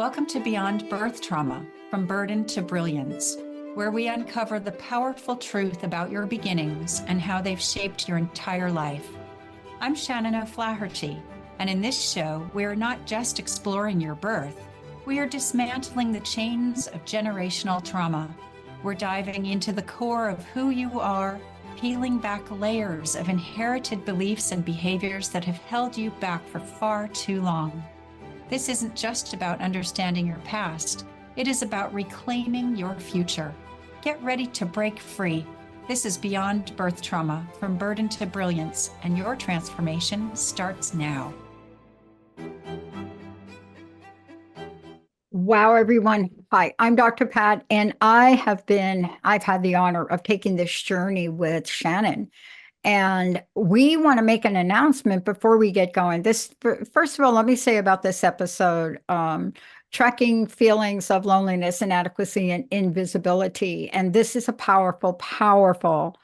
Welcome to Beyond Birth Trauma, From Burden to Brilliance, where we uncover the powerful truth about your beginnings and how they've shaped your entire life. I'm Shannon O'Flaherty, and in this show, we are not just exploring your birth, we are dismantling the chains of generational trauma. We're diving into the core of who you are, peeling back layers of inherited beliefs and behaviors that have held you back for far too long. This isn't just about understanding your past. It is about reclaiming your future. Get ready to break free. This is Beyond Birth Trauma, From Burden to Brilliance, and your transformation starts now. Wow, everyone. Hi, I'm Dr. Pat, and I've had the honor of taking this journey with Shannon. And we want to make an announcement before we get going. First of all, let me say about this episode, tracking feelings of loneliness, inadequacy, and invisibility. And this is a powerful, powerful,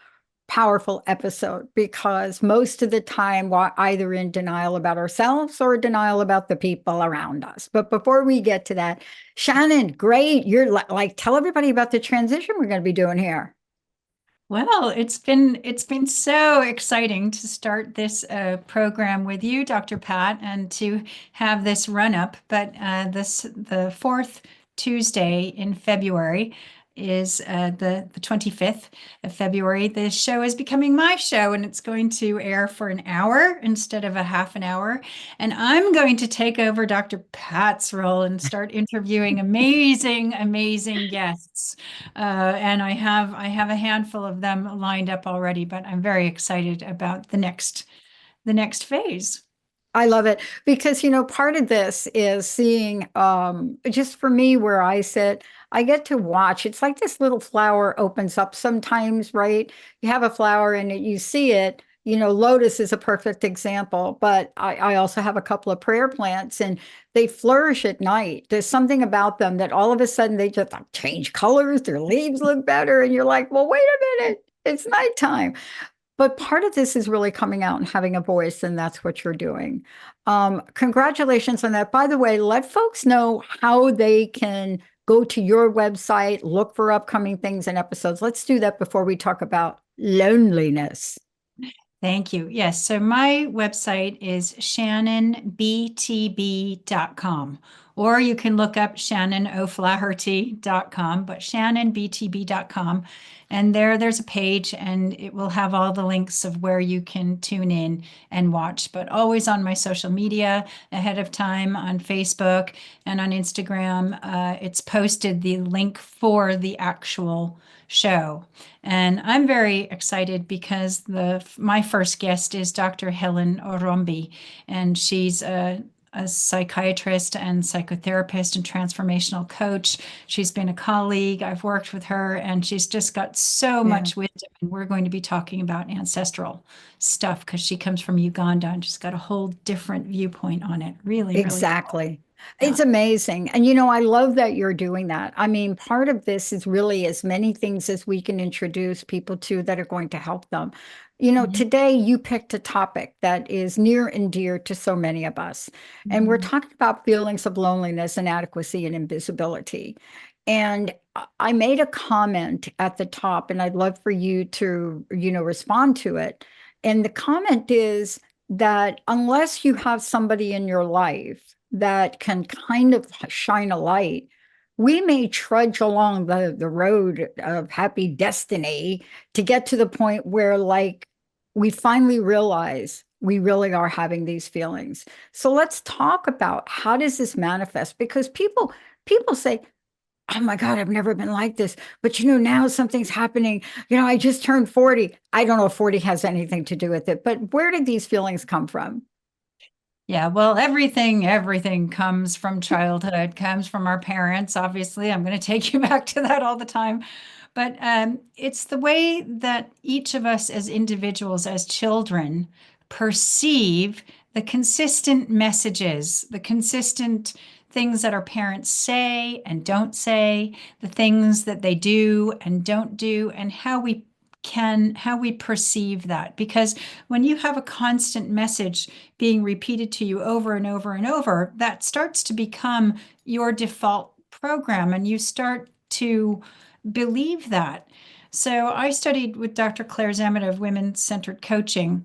powerful episode because most of the time we're either in denial about ourselves or denial about the people around us. But before we get to that, Shannon, great. You're like, tell everybody about the transition we're going to be doing here. Well, it's been so exciting to start this program with you, Dr. Pat, and to have this run up. But the fourth Tuesday in February is the 25th of February. The show is becoming my show, and it's going to air for an hour instead of a half an hour. And I'm going to take over Dr. Pat's role and start interviewing amazing, amazing guests. And I have a handful of them lined up already, but I'm very excited about the next phase. I love it because, part of this is seeing, just for me, where I sit, I get to watch. It's like this little flower opens up sometimes, right? You have a flower and you see it. Lotus is a perfect example, but I also have a couple of prayer plants and they flourish at night. There's something about them that all of a sudden they just change colors, their leaves look better. And you're like, well, wait a minute, it's nighttime. But part of this is really coming out and having a voice, and that's what you're doing. Congratulations on that. By the way, let folks know how they can go to your website, look for upcoming things and episodes. Let's do that before we talk about loneliness. Thank you. Yes. So my website is shannonbtb.com, or you can look up shannonoflaherty.com, but shannonbtb.com. And there's a page and it will have all the links of where you can tune in and watch, but always on my social media ahead of time on Facebook and on Instagram. It's posted the link for the actual show. And I'm very excited because my first guest is Dr. Helen Orombi, and she's a psychiatrist and psychotherapist and transformational coach. She's been a colleague. I've worked with her, and she's just got so much wisdom. And we're going to be talking about ancestral stuff because she comes from Uganda and she's got a whole different viewpoint on it. Really, Exactly. Really cool. It's amazing. And, I love that you're doing that. I mean, part of this is really as many things as we can introduce people to that are going to help them. Today you picked a topic that is near and dear to so many of us. And we're talking about feelings of loneliness, inadequacy, and invisibility. And I made a comment at the top, and I'd love for you to, respond to it. And the comment is that unless you have somebody in your life that can kind of shine a light, we may trudge along the road of happy destiny to get to the point where, like, we finally realize we really are having these feelings. So let's talk about how does this manifest? Because people say, oh my God, I've never been like this. But now something's happening. I just turned 40. I don't know if 40 has anything to do with it, but where did these feelings come from? Yeah, well, everything comes from childhood, comes from our parents. Obviously, I'm going to take you back to that all the time. But it's the way that each of us as individuals, as children, perceive the consistent messages, the consistent things that our parents say and don't say, the things that they do and don't do, and how we how we perceive that. Because when you have a constant message being repeated to you over and over and over, that starts to become your default program, and you start to believe that. So I studied with Dr. Claire Zammit of Women-Centered Coaching,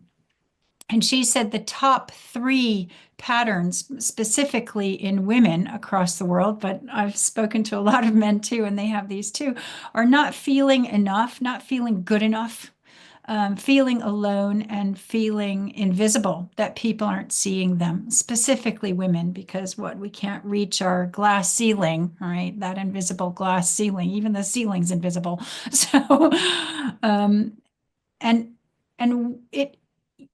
and she said the top three patterns, specifically in women across the world, but I've spoken to a lot of men too, and they have these too, are not feeling enough, not feeling good enough, feeling alone, and feeling invisible, that people aren't seeing them, specifically women, because what we can't reach our glass ceiling, right? That invisible glass ceiling, even the ceiling's invisible. So, and it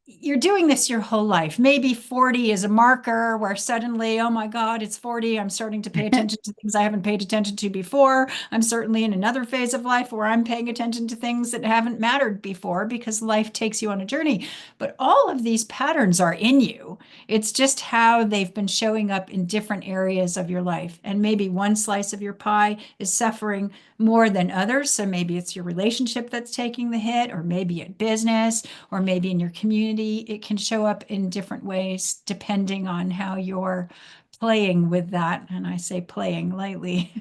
you're doing this your whole life. Maybe 40 is a marker where suddenly, oh my God, it's 40. I'm starting to pay attention to things I haven't paid attention to before. I'm certainly in another phase of life where I'm paying attention to things that haven't mattered before, because life takes you on a journey. But all of these patterns are in you. It's just how they've been showing up in different areas of your life. And maybe one slice of your pie is suffering more than others. So maybe it's your relationship that's taking the hit, or maybe at business, or maybe in your community. It can show up in different ways depending on how you're playing with that. And I say playing lightly.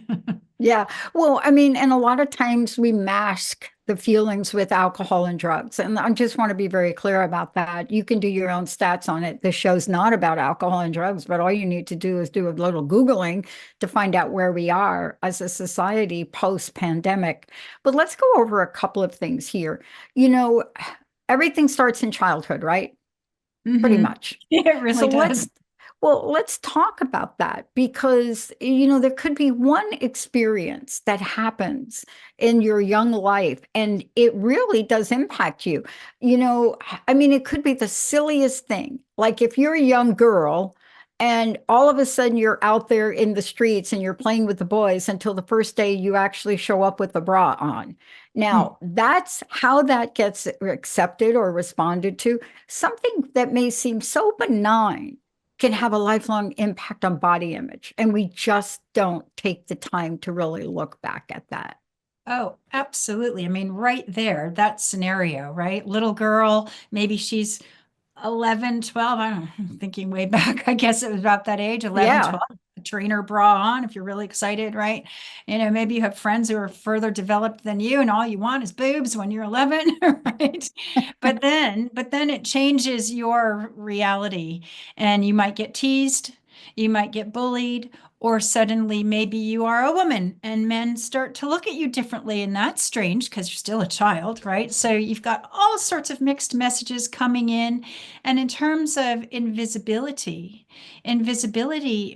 Yeah. Well, I mean, and a lot of times we mask the feelings with alcohol and drugs. And I just want to be very clear about that. You can do your own stats on it. This show's not about alcohol and drugs, but all you need to do is do a little Googling to find out where we are as a society post-pandemic. But let's go over a couple of things here. You know, everything starts in childhood, right? Pretty Mhm. much. It really So does. let's talk about that, because, there could be one experience that happens in your young life and it really does impact you. I mean, it could be the silliest thing. Like if you're a young girl and all of a sudden you're out there in the streets and you're playing with the boys until the first day you actually show up with the bra on. Hmm. Now, that's how that gets accepted or responded to. Something that may seem so benign can have a lifelong impact on body image. And we just don't take the time to really look back at that. Oh, absolutely. I mean, right there, that scenario, right? Little girl, maybe she's 11, 12. I don't know, I'm thinking way back. I guess it was about that age, 11, Yeah. 12. Trainer bra on if you're really excited, right? Maybe you have friends who are further developed than you, and all you want is boobs when you're 11, right? But then it changes your reality, and you might get teased, you might get bullied, or suddenly maybe you are a woman and men start to look at you differently. And that's strange because you're still a child, right? So you've got all sorts of mixed messages coming in. And in terms of invisibility,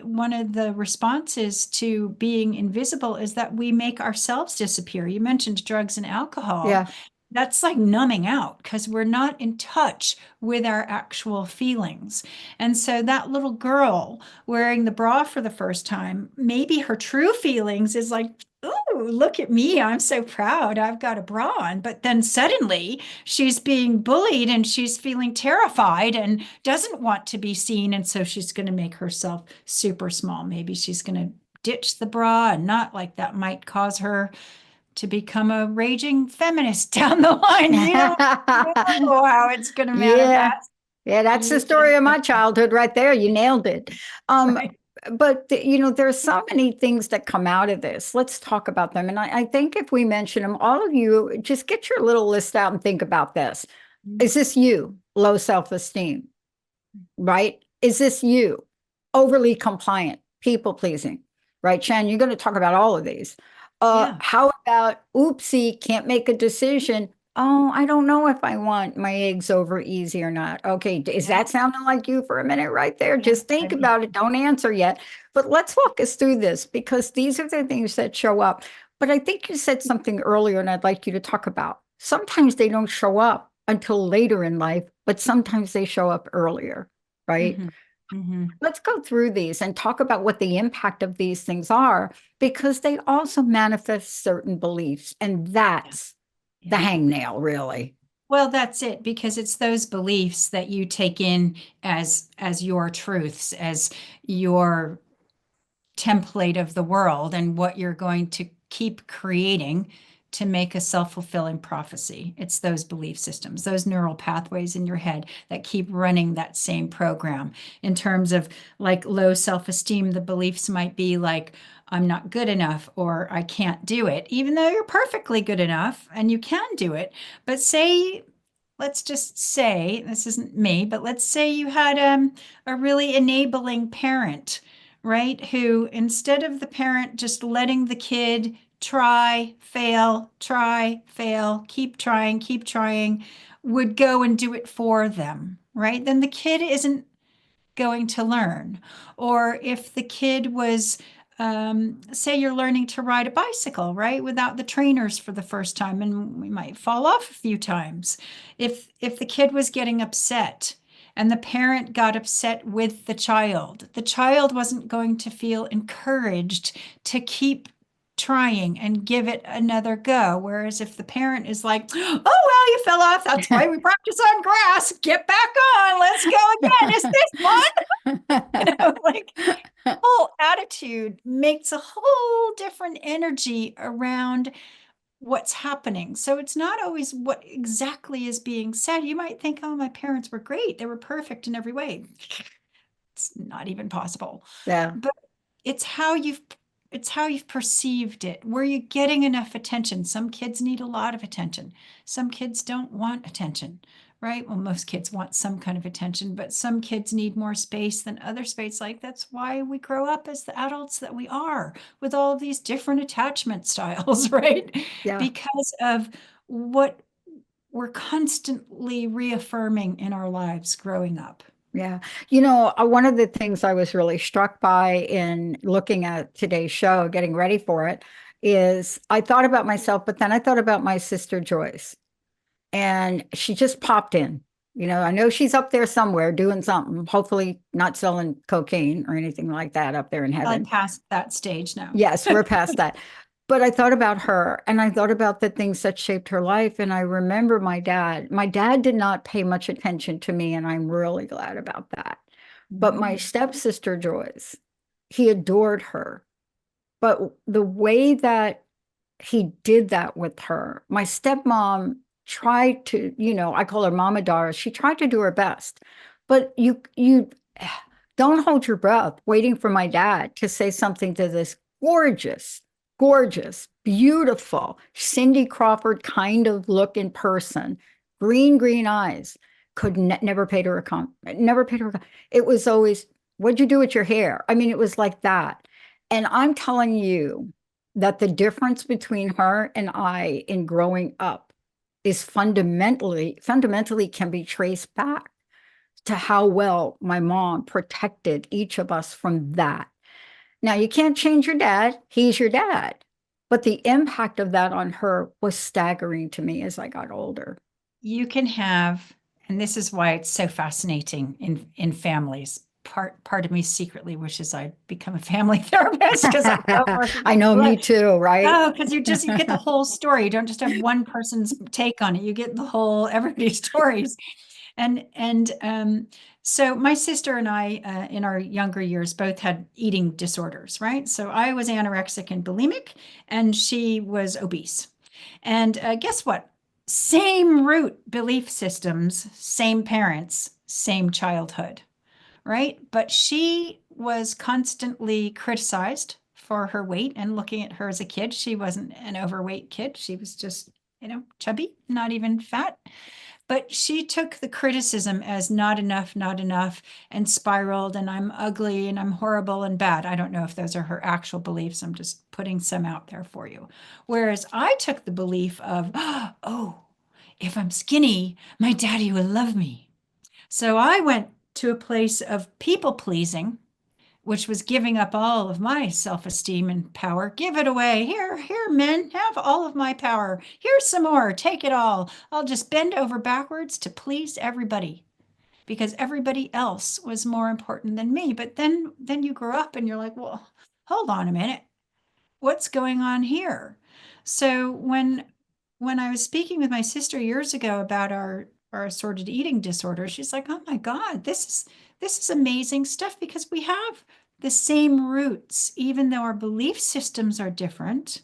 one of the responses to being invisible is that we make ourselves disappear. You mentioned drugs and alcohol. Yeah. That's like numbing out because we're not in touch with our actual feelings. And so that little girl wearing the bra for the first time, maybe her true feelings is like, "Ooh, look at me. I'm so proud. I've got a bra on." But then suddenly she's being bullied and she's feeling terrified and doesn't want to be seen. And so she's going to make herself super small. Maybe she's going to ditch the bra, and not like that might cause her to become a raging feminist down the line. You don't know how it's going to Yeah. manifest. Yeah, that's the You story of just my childhood right there. You nailed it. Um, right. but there's so many things that come out of this. Let's talk about them. And I think if we mention them, all of you just get your little list out and think about this. Is this you? Low self-esteem, right? Is this you? Overly compliant, people pleasing, right? Shan, you're going to talk about all of these. Yeah. How about oopsie, can't make a decision? Oh, I don't know if I want my eggs over easy or not. Okay, is Yeah. that sounding like you for a minute right there? Yeah. Just think about it. Don't answer yet. But let's walk us through this, because these are the things that show up. But I think you said something earlier, and I'd like you to talk about. Sometimes they don't show up until later in life, but sometimes they show up earlier, right? Hmm. Hmm. Let's go through these and talk about what the impact of these things are, because they also manifest certain beliefs. And Yeah. that's the Yeah. hangnail, really. Well, that's it, because it's those beliefs that you take in as your truths, as your template of the world, and what you're going to keep creating to make a self-fulfilling prophecy. It's those belief systems, those neural pathways in your head that keep running that same program. In terms of like low self-esteem, the beliefs might be like, I'm not good enough or I can't do it, even though you're perfectly good enough and you can do it. But say, let's just say, this isn't me, but let's say you had a really enabling parent, right? Who, instead of the parent just letting the kid try, fail, keep trying, would go and do it for them, right? Then the kid isn't going to learn. Or if the kid was, say you're learning to ride a bicycle, right, without the trainers for the first time, and we might fall off a few times. If the kid was getting upset and the parent got upset with the child wasn't going to feel encouraged to keep trying and give it another go. Whereas if the parent is like, oh, well, you fell off. That's why we practice on grass. Get back on. Let's go again. Is this fun? Like whole attitude makes a whole different energy around what's happening. So it's not always what exactly is being said. You might think, oh, my parents were great. They were perfect in every way. It's not even possible. Yeah. But it's how you've perceived it. Were you getting enough attention? Some kids need a lot of attention. Some kids don't want attention, right? Well, most kids want some kind of attention, but some kids need more space than other space. Like that's why we grow up as the adults that we are with all of these different attachment styles, right? Yeah. Because of what we're constantly reaffirming in our lives growing up. Yeah. One of the things I was really struck by in looking at today's show, getting ready for it, is I thought about myself, but then I thought about my sister Joyce, and she just popped in. I know she's up there somewhere doing something, hopefully not selling cocaine or anything like that up there in Probably heaven. past that stage now. Yes, we're past that. But I thought about her and I thought about the things that shaped her life. And I remember my dad. My dad did not pay much attention to me, and I'm really glad about that. But my Mm. stepsister Joyce, he adored her. But the way that he did that with her, my stepmom tried to, I call her Mama Dara. She tried to do her best. But you don't hold your breath waiting for my dad to say something to this gorgeous, gorgeous, beautiful Cindy Crawford kind of look in person, green eyes. Could never paid her a never paid her it was always, what'd you do with your hair? I mean, it was like that. And I'm telling you that the difference between her and I in growing up is fundamentally can be traced back to how well my mom protected each of us from that. Now, you can't change your dad, he's your dad. But the impact of that on her was staggering to me as I got older. You can have, and this is why it's so fascinating in families. Part of me secretly wishes I'd become a family therapist because I love working I with know, people. me too, right? Oh, because you get the whole story. You don't just have one person's take on it. You get the whole everybody's stories. And so my sister and I, in our younger years, both had eating disorders, right? So I was anorexic and bulimic, and she was obese. And guess what? Same root belief systems, same parents, same childhood, right? But she was constantly criticized for her weight, and looking at her as a kid, she wasn't an overweight kid. She was just, chubby, not even fat. But she took the criticism as not enough, and spiraled, and I'm ugly and I'm horrible and bad. I don't know if those are her actual beliefs. I'm just putting some out there for you. Whereas I took the belief of, oh, if I'm skinny, my daddy will love me. So I went to a place of people pleasing, which was giving up all of my self-esteem and power. Give it away. Here, men, have all of my power. Here's some more. Take it all. I'll just bend over backwards to please everybody because everybody else was more important than me. But then you grow up and you're like, well, hold on a minute. What's going on here? So when I was speaking with my sister years ago about our assorted eating disorder, she's like, "Oh my God, this is amazing stuff because we have the same roots, even though our belief systems are different.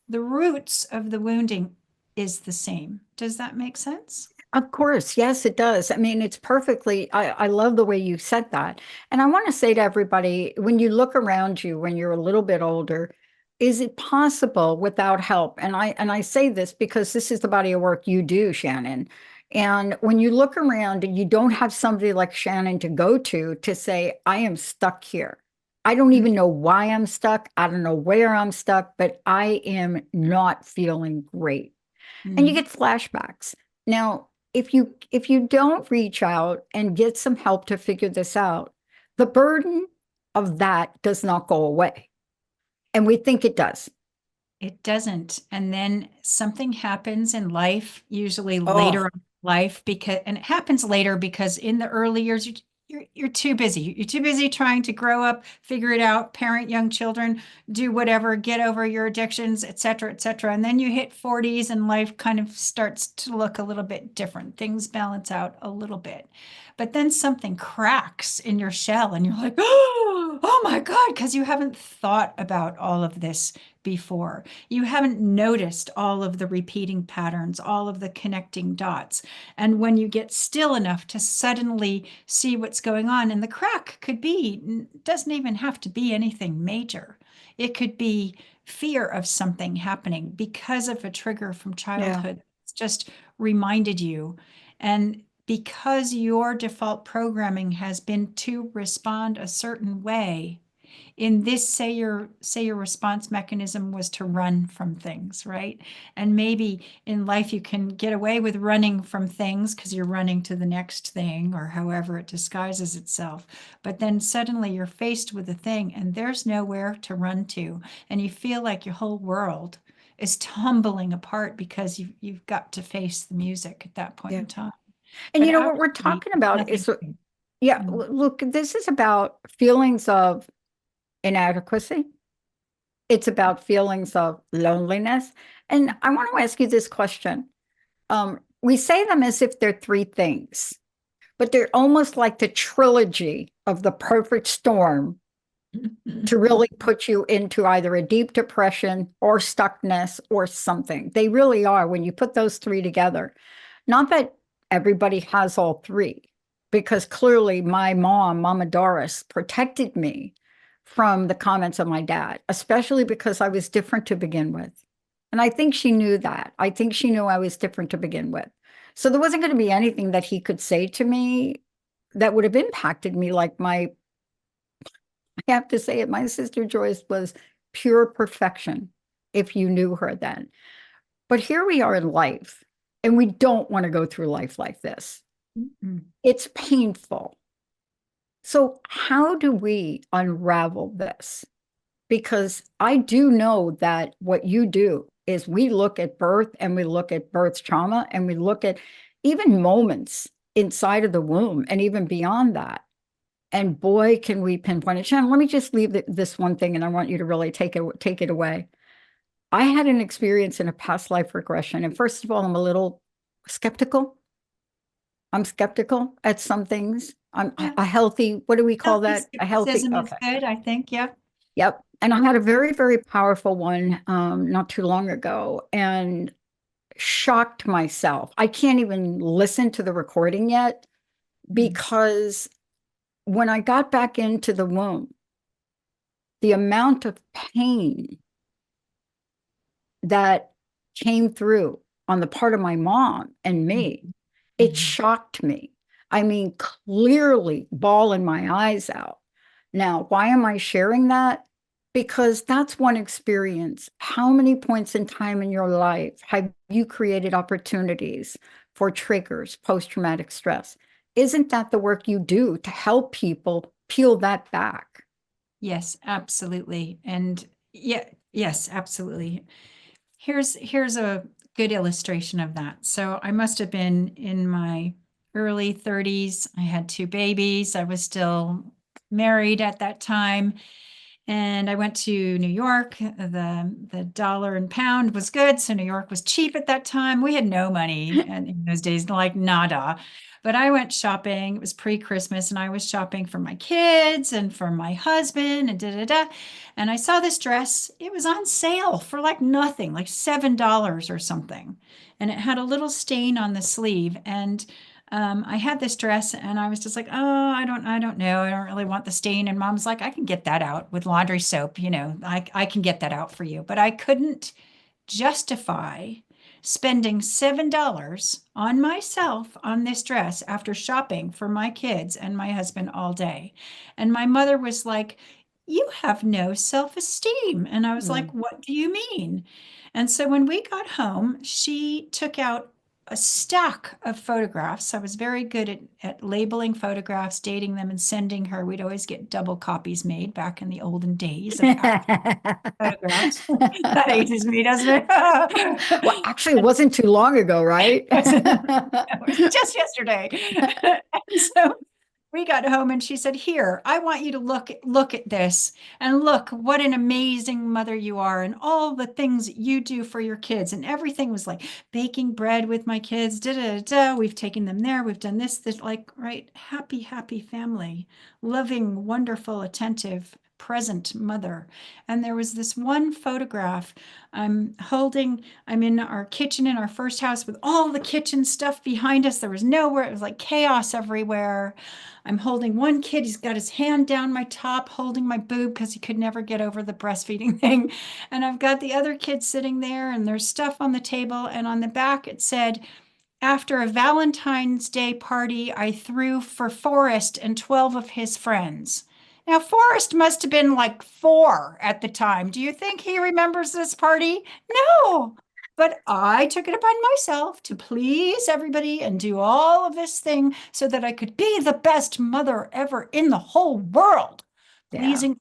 the roots of the wounding is the same. Does that make sense? Of course, yes, it does. I mean, it's perfectly, I love the way you said that. And I want to say to everybody, when you look around you when you're a little bit older, is it possible without help? And I say this because this is the body of work you do, Shannon. And when you look around and you don't have somebody like Shannon to go to say, I am stuck here. I don't even know why I'm stuck. I don't know where I'm stuck, but I am not feeling great. And you Mm-hmm. get flashbacks. Now, if you don't reach out and get some help to figure this out, the burden of that does not go away. And we think it does. It doesn't. And then something happens in life, usually later Oh, in life, because, and it happens later because in the early years, you're too busy. You're too busy trying to grow up, figure it out, parent young children, do whatever, get over your addictions, et cetera, et cetera. And then you hit 40s and life kind of starts to look a little bit different. Things balance out a little bit. But then something cracks in your shell and you're like, oh my God, because you haven't thought about all of this before. You haven't noticed all of the repeating patterns, all of the connecting dots. And when you get still enough to suddenly see what's going on, and the crack could be, doesn't even have to be anything major. It could be fear of something happening because of a trigger from yeah. childhood. It's just reminded you. And because your default programming has been to respond a certain way, in this, say your response mechanism was to run from things, right? And maybe in life you can get away with running from things because you're running to the next thing or however it disguises itself. But then suddenly you're faced with a thing and there's nowhere to run to, and you feel like your whole world is tumbling apart because you've got to face the music at that point Yeah. in time. And But you know what we're actually, talking about nothing. is, yeah, Mm. look, this is about feelings of inadequacy. It's about feelings of loneliness. And I want to ask you this question. We say them as if they're three things, but they're almost like the trilogy of the perfect storm to really put you into either a deep depression or stuckness or something. They really are when you put those three together. Not that everybody has all three, because clearly my mom, Mama Doris, protected me from the comments of my dad, especially because I was different to begin with. And I think she knew that. I think she knew I was different to begin with. So there wasn't going to be anything that he could say to me that would have impacted me like I have to say it, my sister Joyce was pure perfection if you knew her then. But here we are in life, and we don't want to go through life like this. Mm-mm. It's painful. So, how do we unravel this? Because I do know that what you do is we look at birth and we look at birth trauma and we look at even moments inside of the womb and even beyond that. And boy, can we pinpoint it. Shannon, let me just leave this one thing, and I want you to really take it away. I had an experience in a past life regression. And first of all, I'm a little skeptical. I'm skeptical at some things. I'm Yeah. a healthy, what do we call Healthy that? A healthy, skepticism is okay. good, I think. Yeah. Yep. And I had a very, very powerful one not too long ago and shocked myself. I can't even listen to the recording yet Mm. because when I got back into the womb, the amount of pain that came through on the part of my mom and me, Mhm. it Mhm. shocked me. I mean, clearly bawling my eyes out. Now, why am I sharing that? Because that's one experience. How many points in time in your life have you created opportunities for triggers, post-traumatic stress? Isn't that the work you do to help people peel that back? Yes, absolutely. And yeah, yes, absolutely. Here's a good illustration of that. So I must have been in my early 30s. I had two babies. I was still married at that time. And I went to New York. The dollar and pound was good, so New York was cheap at that time. We had no money and in those days, like nada. But I went shopping. It was pre-Christmas, and I was shopping for my kids and for my husband and da da da. And I saw this dress. It was on sale for like nothing, like $7 or something. And it had a little stain on the sleeve. And I had this dress and I was just like, oh, I don't know. I don't really want the stain. And mom's like, I can get that out with laundry soap. I can get that out for you. But I couldn't justify spending $7 on myself on this dress after shopping for my kids and my husband all day. And my mother was like, you have no self-esteem. And I was like, Mm. what do you mean? And so when we got home, she took out a stack of photographs. I was very good at labeling photographs, dating them, and sending her. We'd always get double copies made back in the olden days of photographs. That ages me, doesn't it? Well, actually, it wasn't too long ago, right? It was just yesterday. And so we got home and she said, here, I want you to look at this and look what an amazing mother you are and all the things that you do for your kids. And everything was like baking bread with my kids. Da, da, da, da. We've taken them there. We've done this, like, right. Happy, happy family, loving, wonderful, attentive, present mother. And there was this one photograph I'm in our kitchen in our first house with all the kitchen stuff behind us. There was nowhere. It was like chaos everywhere. I'm holding one kid. He's got his hand down my top, holding my boob because he could never get over the breastfeeding thing. And I've got the other kid sitting there, and there's stuff on the table. And on the back, it said, after a Valentine's Day party, I threw for Forrest and 12 of his friends. Now, Forrest must have been like 4 at the time. Do you think he remembers this party? No. But I took it upon myself to please everybody and do all of this thing so that I could be the best mother ever in the whole world. Yeah. Pleasing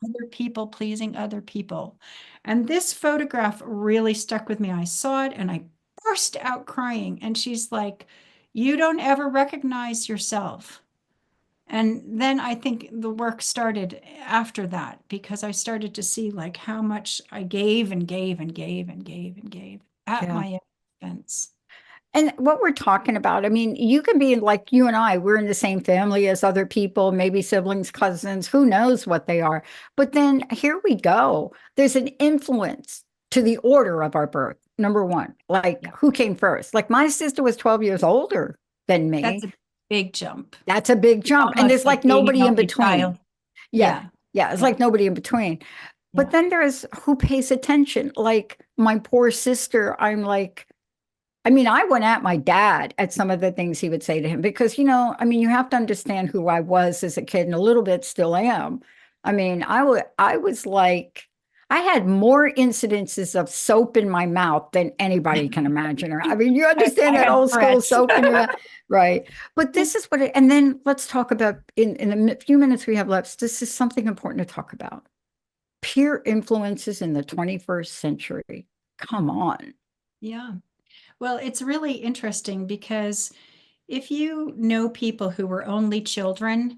other people. And this photograph really stuck with me. I saw it and I burst out crying. And she's like, you don't ever recognize yourself. And then I think the work started after that because I started to see like how much I gave and gave and gave and gave and gave at Yeah. my expense. And what we're talking about, I mean, you can be like you and I, we're in the same family as other people, maybe siblings, cousins, who knows what they are. But then here we go. There's an influence to the order of our birth. Number one, like Yeah, who came first? Like my sister was 12 years older than that's me. a big jump. That's a big jump. And Almost there's like like being an nobody in only between. child. Yeah. Yeah, Yeah. It's yeah, like nobody in between. But yeah. then there's who pays attention. Like my poor sister, I'm like, I mean, I went at my dad at some of the things he would say to him because, I mean, you have to understand who I was as a kid and a little bit still am. I mean, I was like, I had more incidences of soap in my mouth than anybody can imagine. Or I mean, you understand I that had old school threats. soap in your mouth, right? But this is what and then let's talk about in the few minutes we have left, this is something important to talk about. Peer influences in the 21st century. Come on. Yeah. Well, it's really interesting because if you know people who were only children,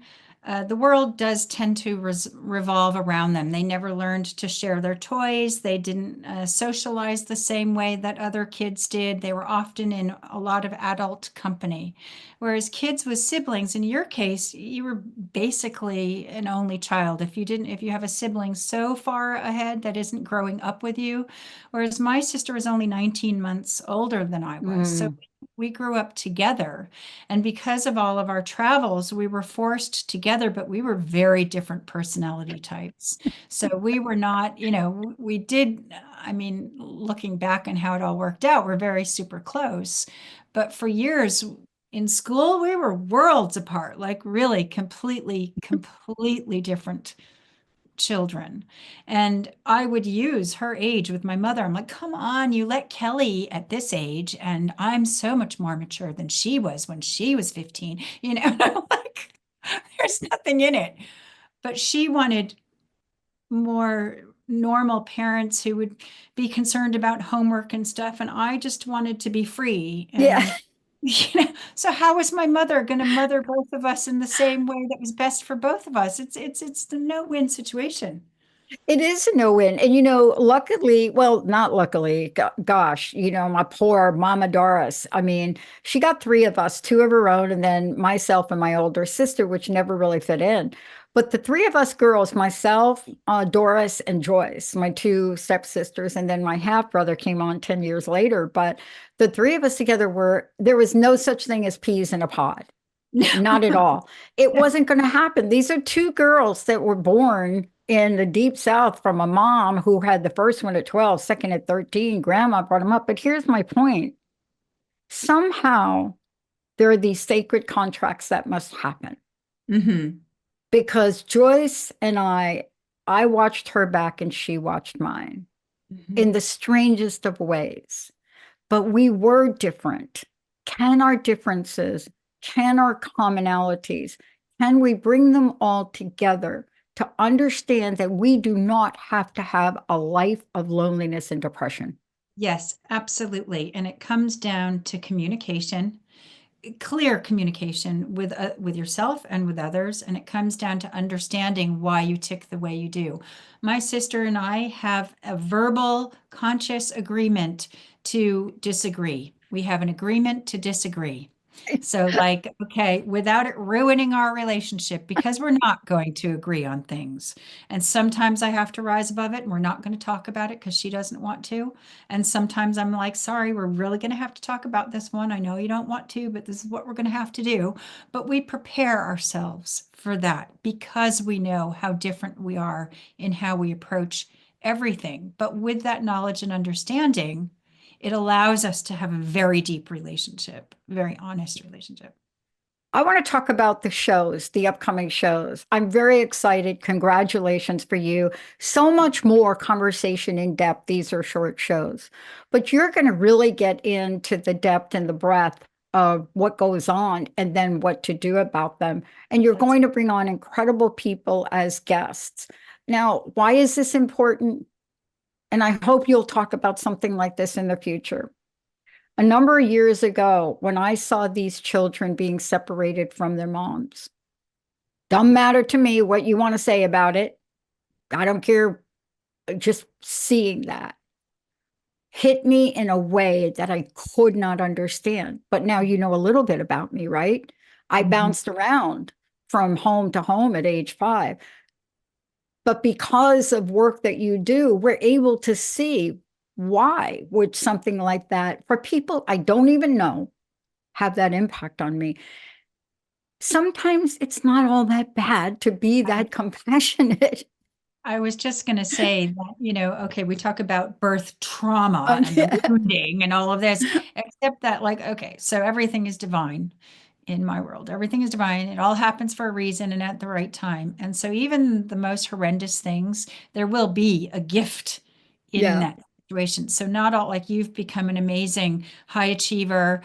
the world does tend to revolve around them. They never learned to share their toys. They didn't socialize the same way that other kids did. They were often in a lot of adult company. Whereas kids with siblings, in your case, you were basically an only child. If you have a sibling so far ahead that isn't growing up with you, whereas my sister was only 19 months older than I was. So Mm, we grew up together. And because of all of our travels, we were forced together, but we were very different personality types. So we were not, we did, I mean, looking back on how it all worked out, we're very super close. But for years in school, we were worlds apart, like really completely different children. And I would use her age with my mother. I'm like, come on, you let Kelly at this age, and I'm so much more mature than she was when she was 15. And I'm like, there's nothing in it. But she wanted more normal parents who would be concerned about homework and stuff. And I just wanted to be free. yeah. And so how was my mother going to mother both of us in the same way that was best for both of us? It's the no-win situation. It is a no-win. And, luckily, well, not luckily, gosh, my poor Mama Doris. I mean, she got three of us, two of her own, and then myself and my older sister, which never really fit in. But the three of us girls, myself, Doris, and Joyce, my two stepsisters, and then my half brother came on 10 years later. But the three of us together there was no such thing as peas in a pod. Not at all. It wasn't going to happen. These are two girls that were born in the deep South from a mom who had the first one at 12, second at 13. Grandma brought them up. But here's my point. Somehow there are these sacred contracts that must happen. Mm-hmm. Because Joyce and I watched her back and she watched mine in the strangest of ways. But we were different. Can our differences, can our commonalities, can we bring them all together to understand that we do not have to have a life of loneliness and depression? Yes, absolutely. And it comes down to communication, clear communication with yourself and with others, and it comes down to understanding why you tick the way you do. My sister and I have a verbal conscious agreement to disagree. We have an agreement to disagree. So, like, okay, without it ruining our relationship, because we're not going to agree on things. And sometimes I have to rise above it and we're not going to talk about it because she doesn't want to. And sometimes I'm like, sorry, we're really going to have to talk about this one. I know you don't want to, but this is what we're going to have to do. But we prepare ourselves for that because we know how different we are in how we approach everything. But with that knowledge and understanding, it allows us to have a very deep relationship, very honest relationship. I want to talk about the shows, the upcoming shows. I'm very excited. Congratulations for you. So much more conversation in depth. These are short shows, but you're going to really get into the depth and the breadth of what goes on and then what to do about them. And you're going to bring on incredible people as guests. Now, why is this important? And I hope you'll talk about something like this in the future. A number of years ago, when I saw these children being separated from their moms, doesn't matter to me what you want to say about it. I don't care. Just seeing that hit me in a way that I could not understand. But now you know a little bit about me, right? I bounced around from home to home at age 5. But because of work that you do, we're able to see why would something like that, for people I don't even know, have that impact on me. Sometimes it's not all that bad to be that compassionate. I was just going to say that, okay, we talk about birth trauma and the Yeah. wounding and all of this, except that, like, okay, so everything is divine in my world. Everything is divine. It all happens for a reason and at the right time. And so, even the most horrendous things, there will be a gift in Yeah. that situation. So, not all, like, you've become an amazing high achiever,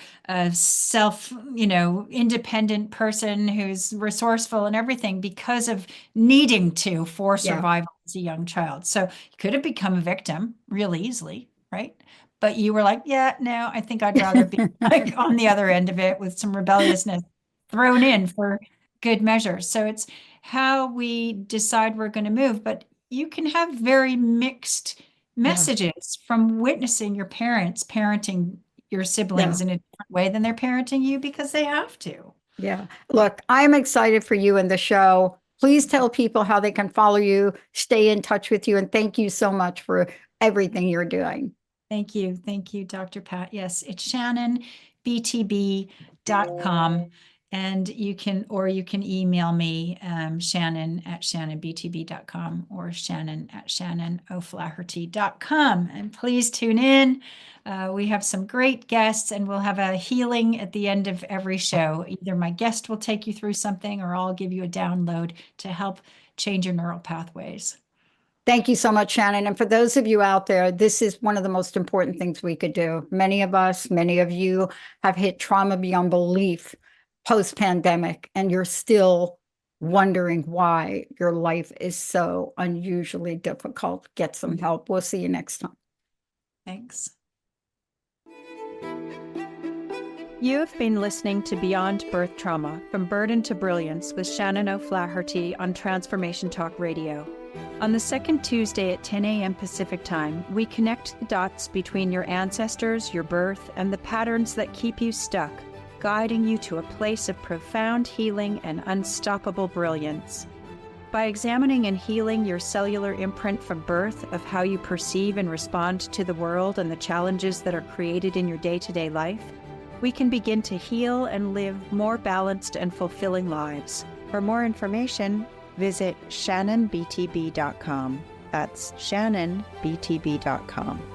self, independent person who's resourceful and everything because of needing to for Yeah. survival as a young child. So you could have become a victim real easily, right? But you were like, yeah, no, I think I'd rather be like on the other end of it with some rebelliousness thrown in for good measure. So it's how we decide we're going to move. But you can have very mixed Yeah. messages from witnessing your parents parenting your Yeah. siblings in a different way than they're parenting you because they have to. Yeah. Look, I'm excited for you and the show. Please tell people how they can follow you, stay in touch with you, and thank you so much for everything you're doing. Thank you. Thank you, Dr. Pat. Yes, it's shannonbtb.com. And you can email me, Shannon at shannonbtb.com or Shannon at shannonoflaherty.com. And please tune in. We have some great guests and we'll have a healing at the end of every show. Either my guest will take you through something or I'll give you a download to help change your neural pathways. Thank you so much, Shannon. And for those of you out there, this is one of the most important things we could do. Many of us, many of you have hit trauma beyond belief post-pandemic, and you're still wondering why your life is so unusually difficult. Get some help. We'll see you next time. Thanks. You have been listening to Beyond Birth Trauma, From Burden to Brilliance with Shannon O'Flaherty on Transformation Talk Radio. On the second Tuesday at 10 a.m. Pacific Time, we connect the dots between your ancestors, your birth, and the patterns that keep you stuck, guiding you to a place of profound healing and unstoppable brilliance. By examining and healing your cellular imprint from birth of how you perceive and respond to the world and the challenges that are created in your day-to-day life, we can begin to heal and live more balanced and fulfilling lives. For more information, visit shannonbtb.com. That's shannonbtb.com.